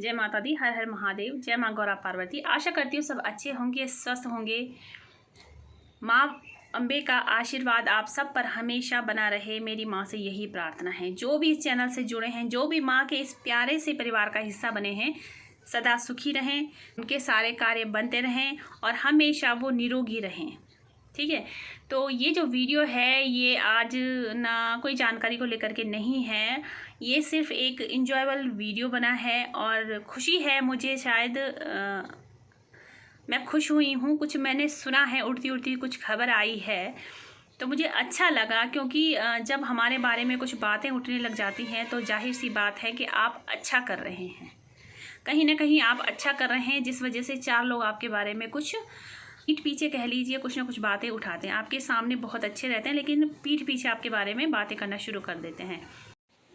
जय माता दी, हर हर महादेव, जय माँ गौरा पार्वती। आशा करती हूँ सब अच्छे होंगे, स्वस्थ होंगे। माँ अम्बे का आशीर्वाद आप सब पर हमेशा बना रहे, मेरी माँ से यही प्रार्थना है। जो भी इस चैनल से जुड़े हैं, जो भी माँ के इस प्यारे से परिवार का हिस्सा बने हैं, सदा सुखी रहें, उनके सारे कार्य बनते रहें और हमेशा वो निरोगी रहें। ठीक है, तो ये जो वीडियो है ये आज ना कोई जानकारी को लेकर के नहीं है, ये सिर्फ एक इंजॉयबल वीडियो बना है और खुशी है मुझे। शायद मैं खुश हुई हूँ, कुछ मैंने सुना है, उड़ती उड़ती कुछ खबर आई है तो मुझे अच्छा लगा, क्योंकि जब हमारे बारे में कुछ बातें उठने लग जाती हैं तो जाहिर सी बात है कि आप अच्छा कर रहे हैं, कहीं ना कहीं आप अच्छा कर रहे हैं, जिस वजह से चार लोग आपके बारे में कुछ पीठ पीछे कह लीजिए कुछ ना कुछ बातें उठाते हैं। आपके सामने बहुत अच्छे रहते हैं लेकिन पीठ पीछे आपके बारे में बातें करना शुरू कर देते हैं।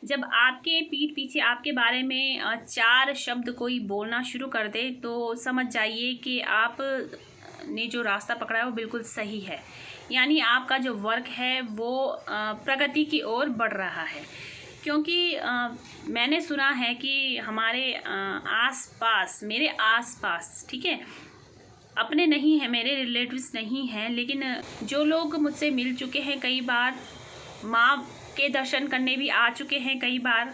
जब आपके पीठ पीछे आपके बारे में चार शब्द कोई बोलना शुरू कर दे तो समझ जाइए कि आप ने जो रास्ता पकड़ा है वो बिल्कुल सही है, यानी आपका जो वर्क है वो प्रगति की ओर बढ़ रहा है। क्योंकि मैंने सुना है कि हमारे आसपास, मेरे आसपास, ठीक है, अपने नहीं हैं, मेरे रिलेटिव्स नहीं हैं, लेकिन जो लोग मुझसे मिल चुके हैं, कई बार माँ के दर्शन करने भी आ चुके हैं कई बार,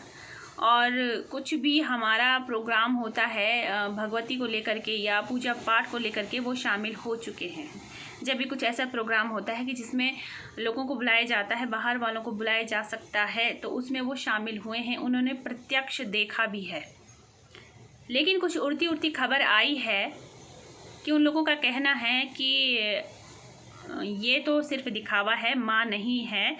और कुछ भी हमारा प्रोग्राम होता है भगवती को लेकर के या पूजा पाठ को लेकर के, वो शामिल हो चुके हैं। जब भी कुछ ऐसा प्रोग्राम होता है कि जिसमें लोगों को बुलाया जाता है, बाहर वालों को बुलाया जा सकता है, तो उसमें वो शामिल हुए हैं, उन्होंने प्रत्यक्ष देखा भी है। लेकिन कुछ उड़ती उड़ती खबर आई है कि उन लोगों का कहना है कि ये तो सिर्फ दिखावा है, माँ नहीं है।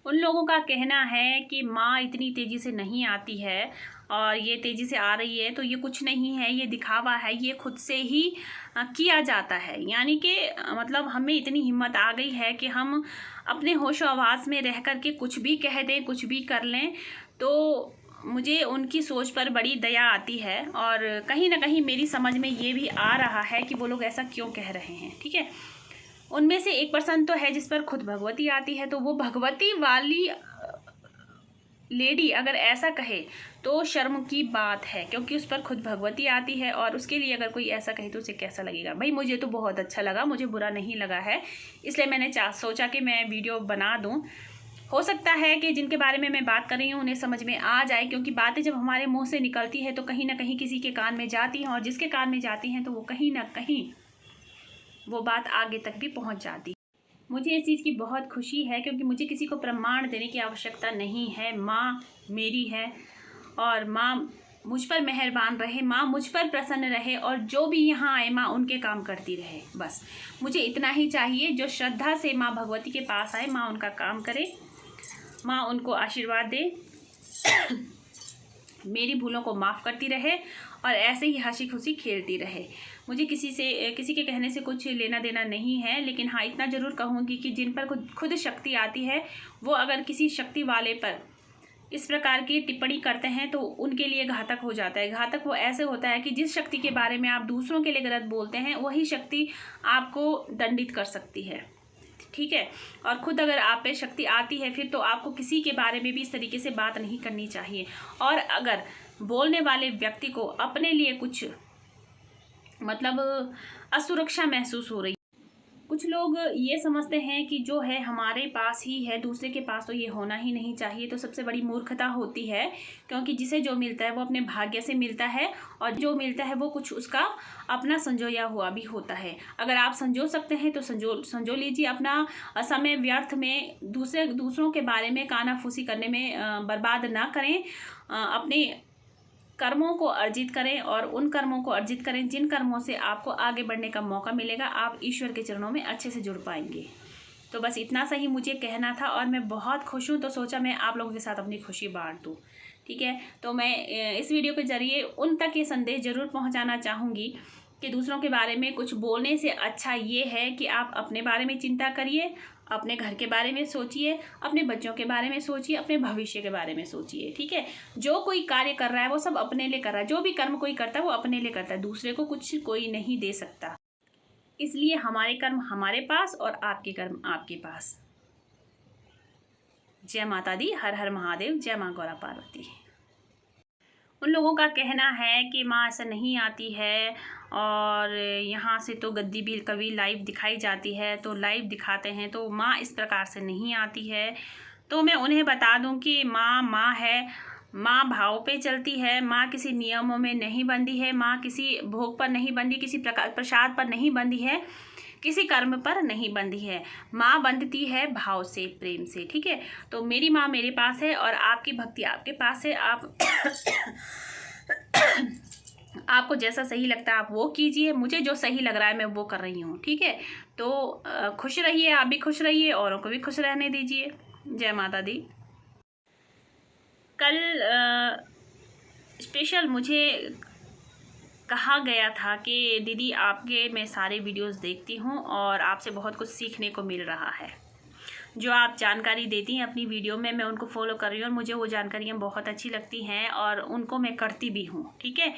उन लोगों का कहना है कि माँ इतनी तेज़ी से नहीं आती है और ये तेज़ी से आ रही है तो ये कुछ नहीं है, ये दिखावा है, ये खुद से ही किया जाता है। यानी कि मतलब हमें इतनी हिम्मत आ गई है कि हम अपने होशो हवास में रह कर के कुछ भी कह दें, कुछ भी कर लें। तो मुझे उनकी सोच पर बड़ी दया आती है और कहीं ना कहीं मेरी समझ में ये भी आ रहा है कि वो लोग ऐसा क्यों कह रहे हैं। ठीक है, उनमें से 1% तो है जिस पर खुद भगवती आती है, तो वो भगवती वाली लेडी अगर ऐसा कहे तो शर्म की बात है, क्योंकि उस पर खुद भगवती आती है और उसके लिए अगर कोई ऐसा कहे तो उसे कैसा लगेगा। भाई मुझे तो बहुत अच्छा लगा, मुझे बुरा नहीं लगा है, इसलिए मैंने सोचा कि मैं वीडियो बना दूं। हो सकता है कि जिनके बारे में मैं बात कर रही हूँ उन्हें समझ में आ जाए, क्योंकि बातें जब हमारे मुंह से निकलती है तो कहीं ना कहीं किसी के कान में जाती हैं, और जिसके कान में जाती हैं तो वो कहीं ना कहीं वो बात आगे तक भी पहुँच जाती है। मुझे इस चीज़ की बहुत खुशी है, क्योंकि मुझे किसी को प्रमाण देने की आवश्यकता नहीं है। माँ मेरी है और माँ मुझ पर मेहरबान रहे, माँ मुझ पर प्रसन्न रहे, और जो भी यहाँ आए माँ उनके काम करती रहे। बस मुझे इतना ही चाहिए। जो श्रद्धा से माँ भगवती के पास आए, माँ उनका काम करे, माँ उनको आशीर्वाद दे, मेरी भूलों को माफ़ करती रहे और ऐसे ही हंसी खुशी खेलती रहे। मुझे किसी के कहने से कुछ लेना देना नहीं है, लेकिन हाँ इतना ज़रूर कहूँगी कि जिन पर खुद शक्ति आती है, वो अगर किसी शक्ति वाले पर इस प्रकार की टिप्पणी करते हैं तो उनके लिए घातक हो जाता है। घातक वो ऐसे होता है कि जिस शक्ति के बारे में आप दूसरों के लिए गलत बोलते हैं, वही शक्ति आपको दंडित कर सकती है। ठीक है, और खुद अगर आप पे शक्ति आती है फिर तो आपको किसी के बारे में भी इस तरीके से बात नहीं करनी चाहिए। और अगर बोलने वाले व्यक्ति को अपने लिए कुछ मतलब असुरक्षा महसूस हो रही, कुछ लोग ये समझते हैं कि जो है हमारे पास ही है, दूसरे के पास तो ये होना ही नहीं चाहिए, तो सबसे बड़ी मूर्खता होती है। क्योंकि जिसे जो मिलता है वो अपने भाग्य से मिलता है, और जो मिलता है वो कुछ उसका अपना संजोया हुआ भी होता है। अगर आप संजो सकते हैं तो संजो लीजिए। अपना समय व्यर्थ में दूसरों के बारे में कानाफूसी करने में बर्बाद ना करें। अपने कर्मों को अर्जित करें, और उन कर्मों को अर्जित करें जिन कर्मों से आपको आगे बढ़ने का मौका मिलेगा, आप ईश्वर के चरणों में अच्छे से जुड़ पाएंगे। तो बस इतना सही मुझे कहना था और मैं बहुत खुश हूँ, तो सोचा मैं आप लोगों के साथ अपनी खुशी बांट दूँ। ठीक है, तो मैं इस वीडियो के जरिए उन तक ये संदेश ज़रूर पहुँचाना चाहूँगी कि दूसरों के बारे में कुछ बोलने से अच्छा ये है कि आप अपने बारे में चिंता करिए, अपने घर के बारे में सोचिए, अपने बच्चों के बारे में सोचिए, अपने भविष्य के बारे में सोचिए। ठीक है, जो कोई कार्य कर रहा है वो सब अपने लिए कर रहा है, जो भी कर्म कोई करता है वो अपने लिए करता है, दूसरे को कुछ कोई नहीं दे सकता। इसलिए हमारे कर्म हमारे पास और आपके कर्म आपके पास। जय माता दी, हर हर महादेव, जय माँ गौरा पार्वती। उन लोगों का कहना है कि माँ ऐसा नहीं आती है, और यहाँ से तो गद्दी भी कभी लाइव दिखाई जाती है, तो लाइव दिखाते हैं तो माँ इस प्रकार से नहीं आती है। तो मैं उन्हें बता दूं कि माँ माँ है, माँ भाव पे चलती है, माँ किसी नियमों में नहीं बंधी है, माँ किसी भोग पर नहीं बंधी, किसी प्रकार प्रसाद पर नहीं बंधी है, किसी कर्म पर नहीं बंधी है। माँ बंधती है भाव से, प्रेम से। ठीक है, तो मेरी माँ मेरे पास है और आपकी भक्ति आपके पास है। आपको जैसा सही लगता है आप वो कीजिए, मुझे जो सही लग रहा है मैं वो कर रही हूँ। ठीक है, तो खुश रहिए, आप भी खुश रहिए, औरों को भी खुश रहने दीजिए। जय माता दी। कल स्पेशल मुझे कहा गया था कि दीदी आपके मैं सारे वीडियोस देखती हूँ और आपसे बहुत कुछ सीखने को मिल रहा है। जो आप जानकारी देती हैं अपनी वीडियो में, मैं उनको फॉलो कर रही हूँ और मुझे वो जानकारियाँ बहुत अच्छी लगती हैं और उनको मैं करती भी हूँ। ठीक है,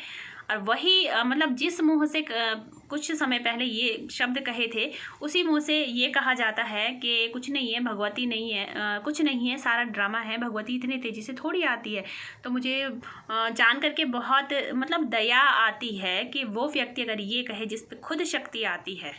और वही मतलब जिस मुंह से कुछ समय पहले ये शब्द कहे थे, उसी मुंह से ये कहा जाता है कि कुछ नहीं है, भगवती नहीं है, कुछ नहीं है, सारा ड्रामा है, भगवती इतनी तेज़ी से थोड़ी आती है। तो मुझे जान करके बहुत मतलब दया आती है कि वो व्यक्ति अगर ये कहे जिस पे खुद शक्ति आती है,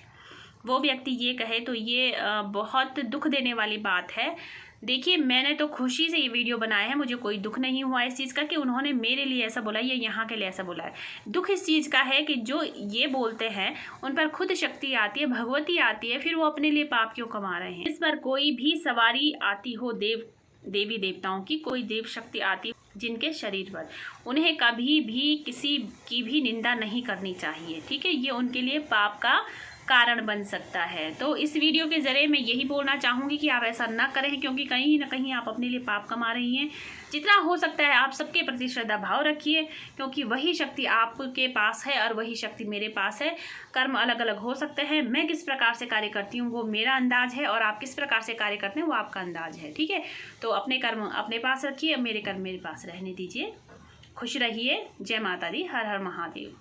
वो व्यक्ति ये कहे तो ये बहुत दुख देने वाली बात है। देखिए, मैंने तो खुशी से ये वीडियो बनाया है, मुझे कोई दुख नहीं हुआ इस चीज़ का कि उन्होंने मेरे लिए ऐसा बोला या यहाँ के लिए ऐसा बोला है। दुख इस चीज़ का है कि जो ये बोलते हैं उन पर खुद शक्ति आती है, भगवती आती है, फिर वो अपने लिए पाप क्यों कमा रहे हैं। इस पर कोई भी सवारी आती हो देवी देवताओं की, कोई देव शक्ति आती जिनके शरीर पर, उन्हें कभी भी किसी की भी निंदा नहीं करनी चाहिए। ठीक है, ये उनके लिए पाप का कारण बन सकता है। तो इस वीडियो के ज़रिए मैं यही बोलना चाहूँगी कि आप ऐसा ना करें, क्योंकि कहीं ना कहीं आप अपने लिए पाप कमा रही हैं। जितना हो सकता है आप सबके प्रति श्रद्धा भाव रखिए, क्योंकि वही शक्ति आपके पास है और वही शक्ति मेरे पास है। कर्म अलग अलग हो सकते हैं, मैं किस प्रकार से कार्य करती हूँ वो मेरा अंदाज है और आप किस प्रकार से कार्य करते हैं वो आपका अंदाज है। ठीक है, तो अपने कर्म अपने पास रखिए, मेरे कर्म मेरे पास रहने दीजिए। खुश रहिए। जय माता दी। हर हर महादेव।